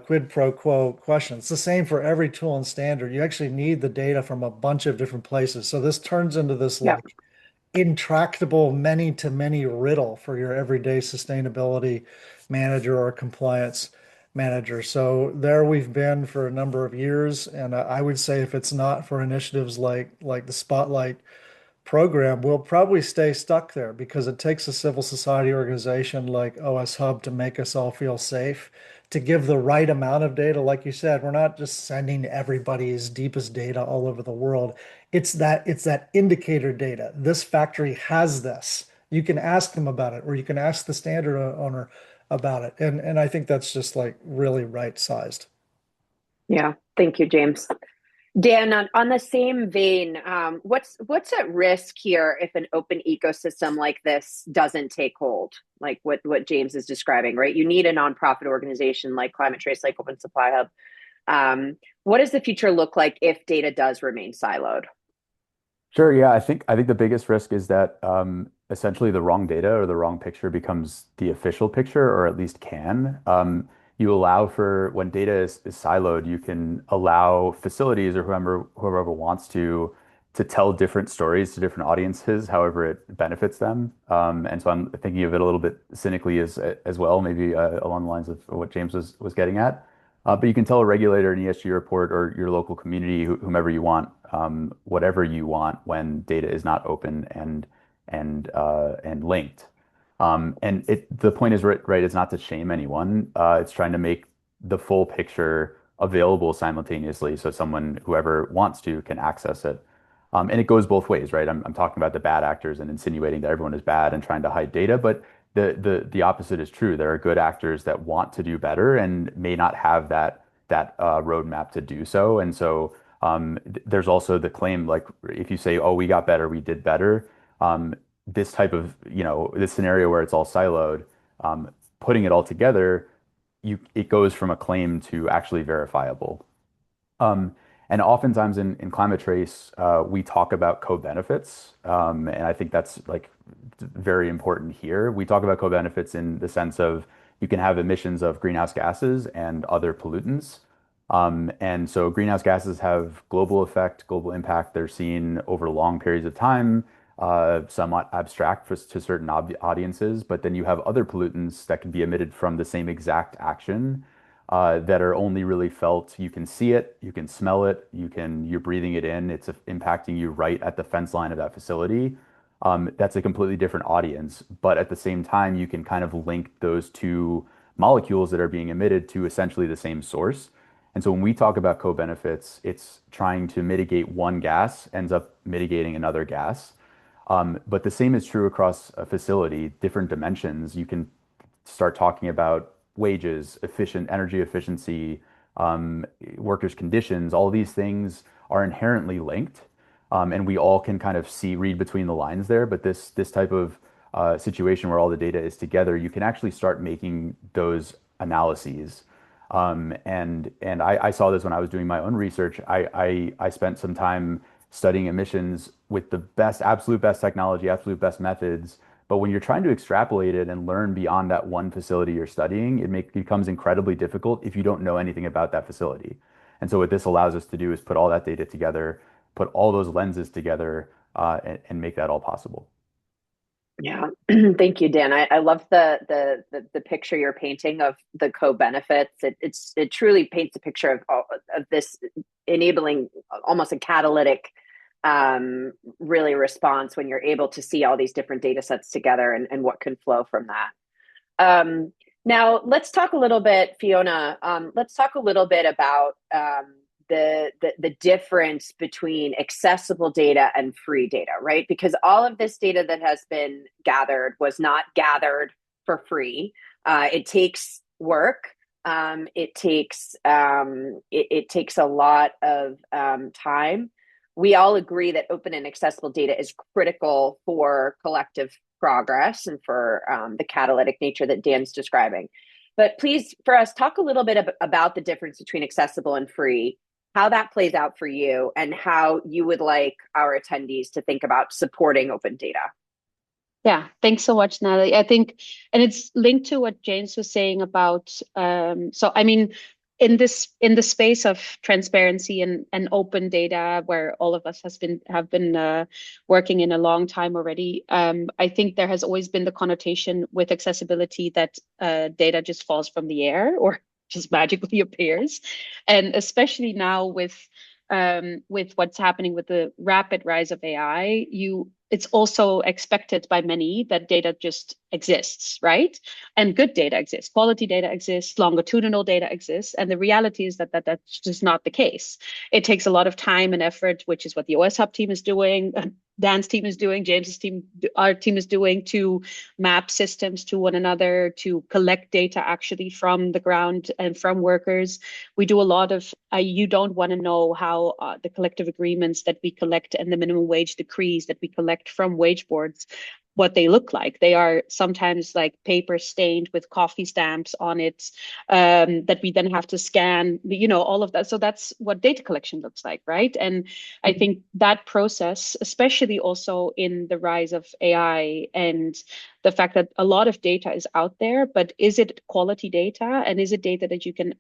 quid pro quo question. It's the same for every tool and standard. You actually need the data from a bunch of different places. So this turns into this Yeah. like intractable many to many riddle for your everyday sustainability manager or compliance manager. So there we've been for a number of years, and I would say if it's not for initiatives like the Spotlight program, we'll probably stay stuck there because it takes a civil society organization like OS Hub to make us all feel safe, to give the right amount of data. Like you said, we're not just sending everybody's deepest data all over the world. It's that indicator data. This factory has this. You can ask them about it, or you can ask the standard owner about it. And I think that's just like really right sized. Yeah. Thank you, James. Dan, on the same vein, what's at risk here if an open ecosystem like this doesn't take hold, like what James is describing, right? You need a nonprofit organization like Climate Trace, like Open Supply Hub. What does the future look like if data does remain siloed? Sure. Yeah, I think the biggest risk is that essentially the wrong data or the wrong picture becomes the official picture, or at least can. You allow for when data is siloed, you can allow facilities or whoever wants to tell different stories to different audiences, however it benefits them. And so I'm thinking of it a little bit cynically as well, maybe along the lines of what James was getting at. But you can tell a regulator, an ESG report, or your local community, whomever you want, whatever you want when data is not open and linked. And the point is right. It's not to shame anyone. It's trying to make the full picture available simultaneously, so whoever wants to, can access it. And it goes both ways, right? I'm talking about the bad actors and insinuating that everyone is bad and trying to hide data, but the opposite is true. There are good actors that want to do better and may not have that roadmap to do so. And so there's also the claim, like if you say, "Oh, we got better, we did better," this type of this scenario where it's all siloed, um, putting it all together, it goes from a claim to actually verifiable. Um, and oftentimes in Climate Trace, we talk about co-benefits, and I think that's like very important here. We talk about co-benefits in the sense of you can have emissions of greenhouse gases and other pollutants. And so greenhouse gases have global effect, global impact. They're seen over long periods of time, somewhat abstract to certain audiences. But then you have other pollutants that can be emitted from the same exact action that are only really felt. You can see it, you can smell it, you're breathing it in. It's impacting you right at the fence line of that facility. That's a completely different audience, but at the same time, you can kind of link those two molecules that are being emitted to essentially the same source. And so when we talk about co-benefits, it's trying to mitigate one gas ends up mitigating another gas. But the same is true across a facility, different dimensions. You can start talking about wages, efficient energy efficiency, workers' conditions, all these things are inherently linked. And we all can kind of read between the lines there. But this type of situation where all the data is together, you can actually start making those analyses. And I saw this when I was doing my own research. I spent some time studying emissions with the best, absolute best technology, absolute best methods. But when you're trying to extrapolate it and learn beyond that one facility you're studying, becomes incredibly difficult if you don't know anything about that facility. And so what this allows us to do is put all that data together, put all those lenses together, and make that all possible. Yeah, thank you, Dan. I love the picture you're painting of the co-benefits. It truly paints a picture of this enabling almost a catalytic really response when you're able to see all these different data sets together and what can flow from that. Now let's talk a little bit, Fiona. Let's talk a little bit about the difference between accessible data and free data, right? Because all of this data that has been gathered was not gathered for free. It takes work. It takes a lot of time. We all agree that open and accessible data is critical for collective progress and for the catalytic nature that Dan's describing. But please, for us, talk a little bit about the difference between accessible and free, how that plays out for you, and how you would like our attendees to think about supporting open data. Yeah, thanks so much, Natalie. I think, and it's linked to what James was saying about, so I mean, in the space of transparency and open data, where all of us have been working in a long time already, I think there has always been the connotation with accessibility that data just falls from the air or just magically appears, and especially now with what's happening with the rapid rise of AI, it's also expected by many that data just exists, right? And good data exists, quality data exists, longitudinal data exists. And the reality is that that's just not the case. It takes a lot of time and effort, which is what the OS Hub team is doing, Dan's team is doing, James's team, our team is doing, to map systems to one another, to collect data actually from the ground and from workers. We do a lot of, you don't want to know how the collective agreements that we collect and the minimum wage decrees that we collect from wage boards, what they look like. They are sometimes like paper stained with coffee stamps on it, that we then have to scan, all of that. So that's what data collection looks like, right? And I think that process, especially also in the rise of AI and the fact that a lot of data is out there, but is it quality data and is it data that you can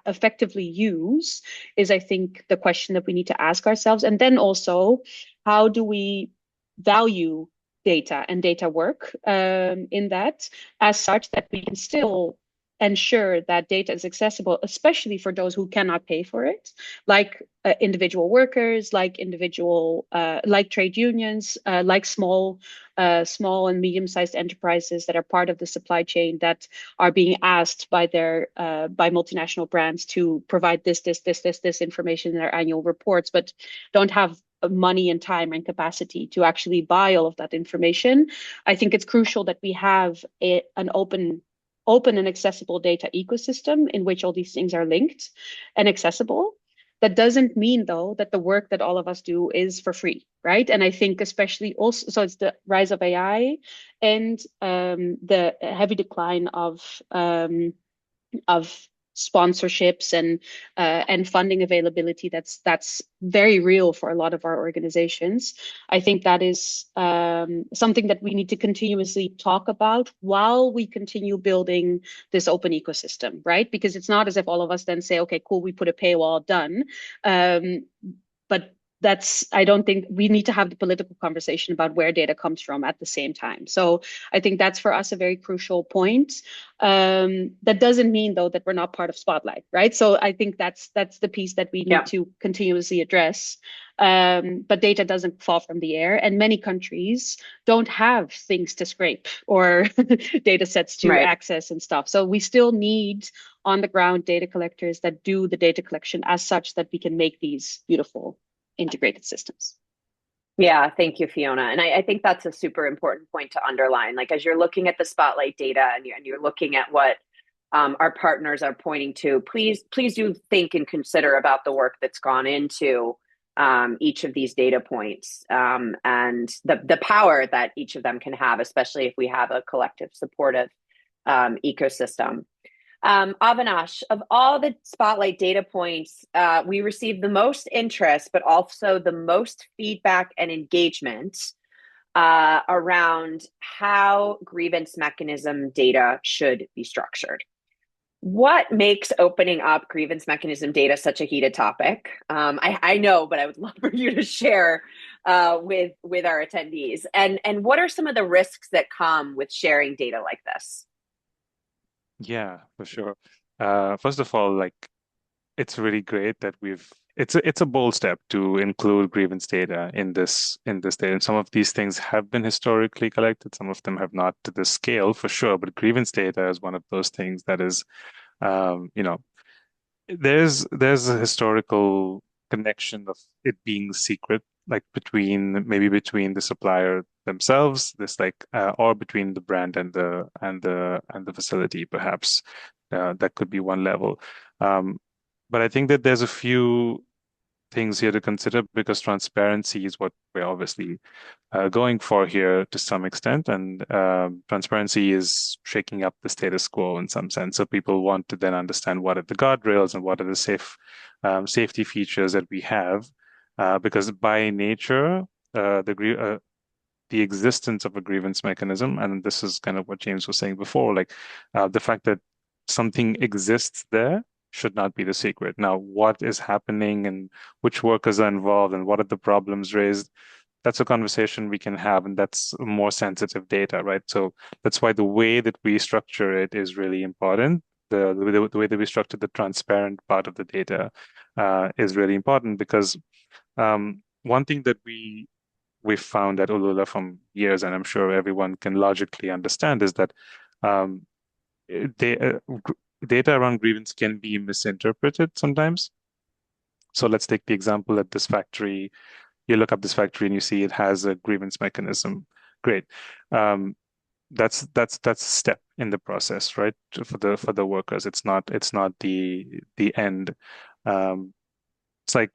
effectively use, is I think the question that we need to ask ourselves. And then also, how do we value data and data work in that as such that we can still ensure that data is accessible, especially for those who cannot pay for it, like individual workers, like trade unions, like small and medium-sized enterprises that are part of the supply chain that are being asked by multinational brands to provide this information in their annual reports, but don't have money and time and capacity to actually buy all of that information. I think it's crucial that we have an open and accessible data ecosystem in which all these things are linked and accessible. That doesn't mean, though, that the work that all of us do is for free, right? And I think especially also, so it's the rise of AI and the heavy decline of sponsorships and funding availability that's very real for a lot of our organizations. I think that is something that we need to continuously talk about while we continue building this open ecosystem, right? Because it's not as if all of us then say, okay, cool, we put a paywall, done. But I don't think we need to have the political conversation about where data comes from at the same time. So I think that's for us a very crucial point. That doesn't mean, though, that we're not part of Spotlight, right? So I think that's the piece that we need to continuously address. But data doesn't fall from the air, and many countries don't have things to scrape or data sets to access and stuff. So we still need on the ground data collectors that do the data collection as such that we can make these beautiful integrated systems. Yeah, thank you, Fiona. And I think that's a super important point to underline. Like, as you're looking at the Spotlight data and you're looking at what our partners are pointing to. Please do think and consider about the work that's gone into each of these data points, and the power that each of them can have, especially if we have a collective supportive ecosystem. Avinash, of all the Spotlight data points, we received the most interest, but also the most feedback and engagement around how grievance mechanism data should be structured. What makes opening up grievance mechanism data such a heated topic? I know, but I would love for you to share with our attendees. And what are some of the risks that come with sharing data like this? Yeah, for sure. First of all, like it's really great that it's a bold step to include grievance data in this data. And some of these things have been historically collected, some of them have not to this scale for sure, but grievance data is one of those things that is you know, there's a historical connection of it being secret, like between the supplier themselves, this like or between the brand and the facility, perhaps. That could be one level. But I think that there's a few things here to consider because transparency is what we're obviously going for here to some extent, and transparency is shaking up the status quo in some sense. So people want to then understand what are the guardrails and what are the safety features that we have, because by nature, the existence of a grievance mechanism, and this is kind of what James was saying before, like the fact that something exists there should not be the secret. Now, what is happening and which workers are involved and what are the problems raised, that's a conversation we can have, and that's more sensitive data, right? So that's why the way that we structure it is really important. The way that we structure the transparent part of the data is really important because one thing that we've found at Ulula from years, and I'm sure everyone can logically understand, is that um, data around grievance can be misinterpreted sometimes. So let's take the example at this factory. You look up this factory and you see it has a grievance mechanism. Great. That's a step in the process, right? For the workers. It's not the end. It's like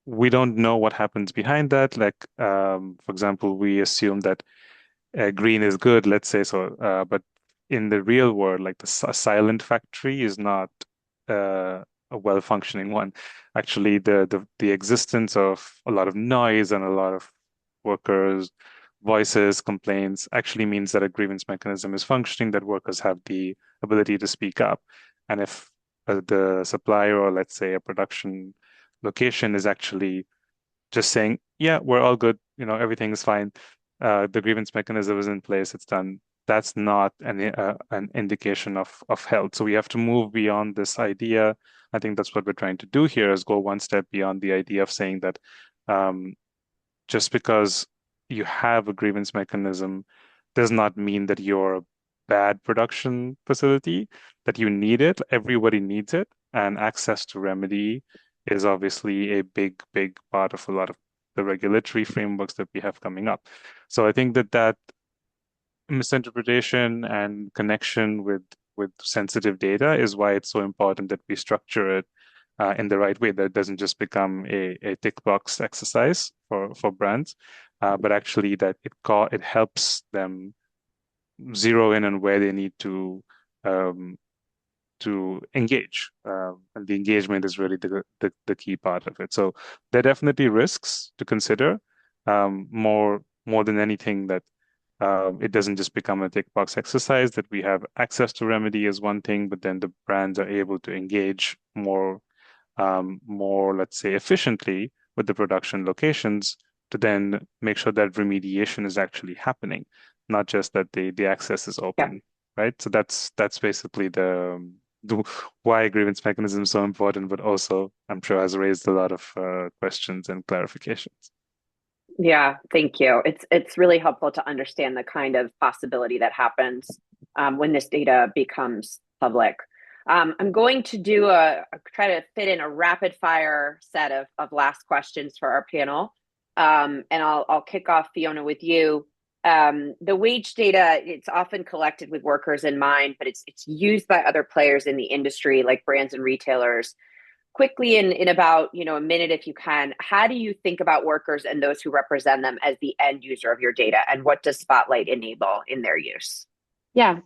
we don't know what happens behind that. Like, for example, we assume that green is good, let's say so, but in the real world, like a silent factory is not a well-functioning one. Actually, the existence of a lot of noise and a lot of workers' voices, complaints, actually means that a grievance mechanism is functioning, that workers have the ability to speak up. And if the supplier or let's say a production location is actually just saying, yeah, we're all good, everything is fine, the grievance mechanism is in place, it's done, that's not an indication of health. So we have to move beyond this idea. I think that's what we're trying to do here, is go one step beyond the idea of saying that just because you have a grievance mechanism does not mean that you're a bad production facility, that you need it. Everybody needs it, and access to remedy is obviously a big, big part of a lot of the regulatory frameworks that we have coming up. So I think that misinterpretation and connection with sensitive data is why it's so important that we structure it in the right way, that it doesn't just become a tick box exercise for brands, but actually that it helps them zero in on where they need to engage, and the engagement is really the key part of it. So there are definitely risks to consider, more than anything, that it doesn't just become a tick box exercise, that we have access to remedy is one thing, but then the brands are able to engage more, let's say, efficiently with the production locations to then make sure that remediation is actually happening, not just that the access is open, yeah. Right? So that's basically the why grievance mechanism is so important, but also I'm sure has raised a lot of questions and clarifications. Yeah, thank you. It's really helpful to understand the kind of possibility that happens when this data becomes public. I'm going to try to fit in a rapid fire set of last questions for our panel. And I'll kick off, Fiona, with you. The wage data, it's often collected with workers in mind, but it's used by other players in the industry, like brands and retailers. Quickly, in about a minute, if you can, how do you think about workers and those who represent them as the end user of your data, and what does Spotlight enable in their use? Yeah,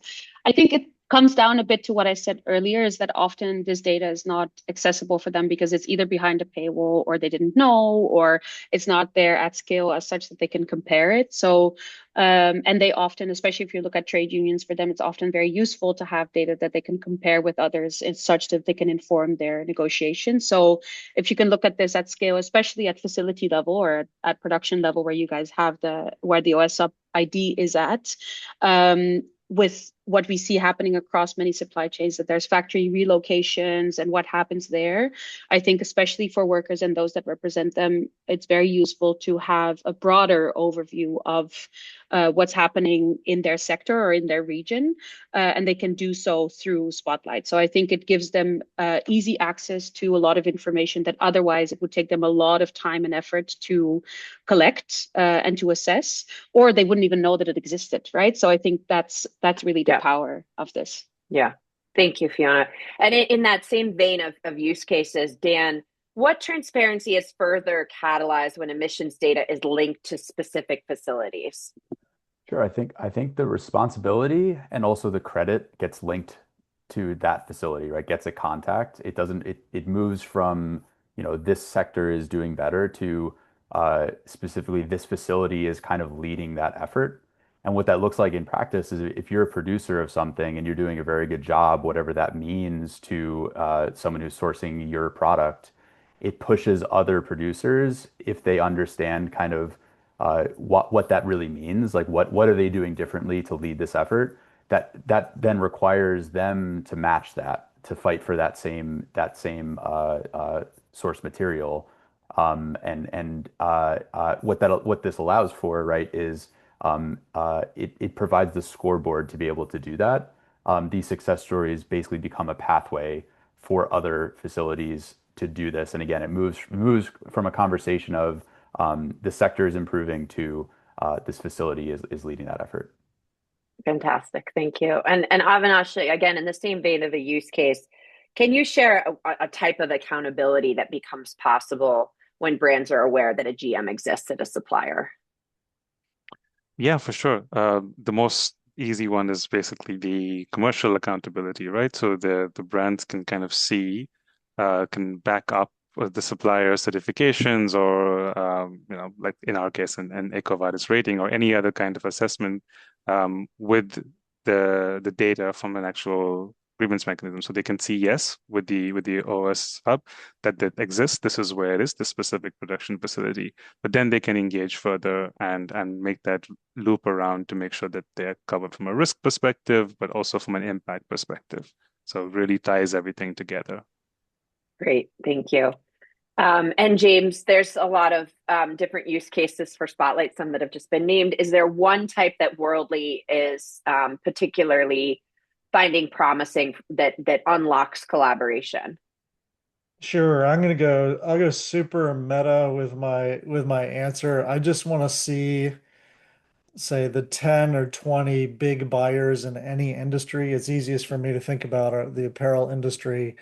I think it comes down a bit to what I said earlier, is that often this data is not accessible for them because it's either behind a paywall, or they didn't know, or it's not there at scale as such that they can compare it. So, and they often, especially if you look at trade unions, for them, it's often very useful to have data that they can compare with others in such that they can inform their negotiations. So if you can look at this at scale, especially at facility level or at production level, where you guys have where the OS sub ID is at, with what we see happening across many supply chains, that there's factory relocations and what happens there. I think especially for workers and those that represent them, it's very useful to have a broader overview of what's happening in their sector or in their region, and they can do so through Spotlight. So I think it gives them easy access to a lot of information that otherwise it would take them a lot of time and effort to collect and to assess, or they wouldn't even know that it existed, right? So I think that's really the power of this. Yeah. Thank you, Fiona. And in that same vein of use cases, Dan, what transparency is further catalyzed when emissions data is linked to specific facilities? Sure. I think the responsibility and also the credit gets linked to that facility, right? Gets a contact. It doesn't, it moves from, this sector is doing better to specifically this facility is kind of leading that effort. And what that looks like in practice is if you're a producer of something and you're doing a very good job, whatever that means to someone who's sourcing your product, it pushes other producers if they understand kind of what that really means, like what are they doing differently to lead this effort. That then requires them to match that, to fight for that same source material. What this allows for, right, is it provides the scoreboard to be able to do that. These success stories basically become a pathway for other facilities to do this. And again, it moves from a conversation of the sector is improving to this facility is leading that effort. Fantastic. Thank you. And Avinash, again, in the same vein of a use case, can you share a type of accountability that becomes possible when brands are aware that a GM exists at a supplier? Yeah, for sure. The most easy one is basically the commercial accountability, right? So the brands can kind of see, can back up the supplier certifications, or like in our case, an EcoVadis rating or any other kind of assessment with the data from an actual grievance mechanism. So they can see, yes, with the OS hub, that exists. This is where it is, this specific production facility. But then they can engage further and make that loop around to make sure that they're covered from a risk perspective, but also from an impact perspective. So it really ties everything together. Great, thank you. And James, there's a lot of different use cases for Spotlight, some that have just been named. Is there one type that Worldly is particularly finding promising that unlocks collaboration? Sure, I'll go super meta with my answer. I just want to see, say, the 10 or 20 big buyers in any industry. It's easiest for me to think about the apparel industry,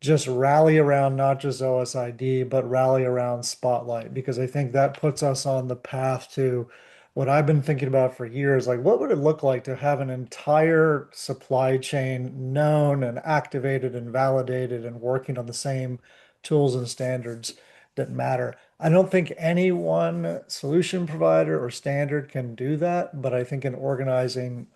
just rally around not just OSID, but rally around Spotlight, because I think that puts us on the path to what I've been thinking about for years. Like, what would it look like to have an entire supply chain known and activated and validated and working on the same tools and standards that matter? I don't think any one solution provider or standard can do that, but I think an organizing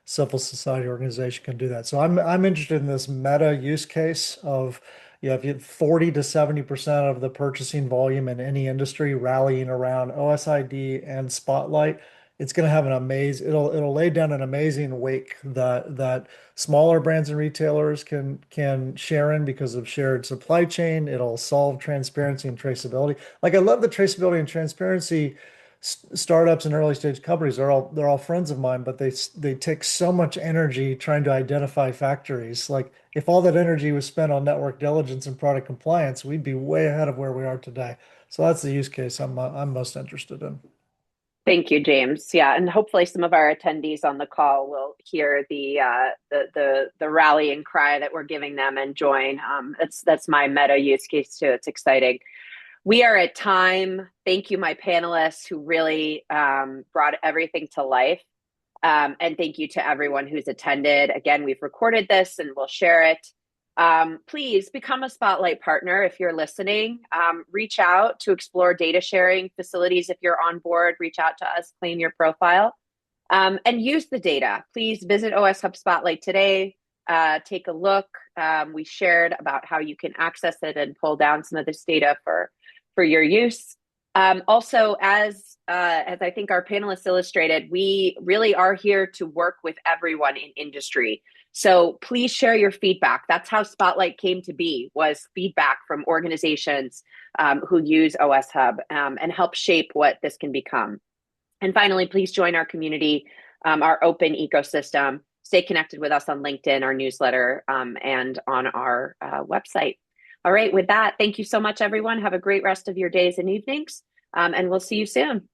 civil society organization can do that. So I'm interested in this meta use case of, if you have 40 to 70% of the purchasing volume in any industry rallying around OSID and Spotlight, it's going to have it'll lay down an amazing wake that smaller brands and retailers can share in because of shared supply chain. It'll solve transparency and traceability. Like, I love the traceability and transparency. Startups and early stage companies are all friends of mine, but they take so much energy trying to identify factories. Like, if all that energy was spent on network diligence and product compliance, we'd be way ahead of where we are today. So that's the use case I'm most interested in. Thank you, James. Yeah, and hopefully some of our attendees on the call will hear the rallying cry that we're giving them and join. That's my meta use case too. It's exciting. We are at time. Thank you, my panelists who really brought everything to life. And thank you to everyone who's attended. Again, we've recorded this and we'll share it. Please become a Spotlight partner if you're listening. Reach out to explore data sharing facilities if you're on board. Reach out to us, claim your profile, and use the data. Please visit OS Hub Spotlight today. Take a look. We shared about how you can access it and pull down some of this data for your use. Also, as I think our panelists illustrated, we really are here to work with everyone in industry. So please share your feedback. That's how Spotlight came to be, was feedback from organizations who use OS Hub and help shape what this can become. And finally, please join our community, our open ecosystem. Stay connected with us on LinkedIn, our newsletter, and on our website. All right, with that, thank you so much, everyone. Have a great rest of your days and evenings, and we'll see you soon.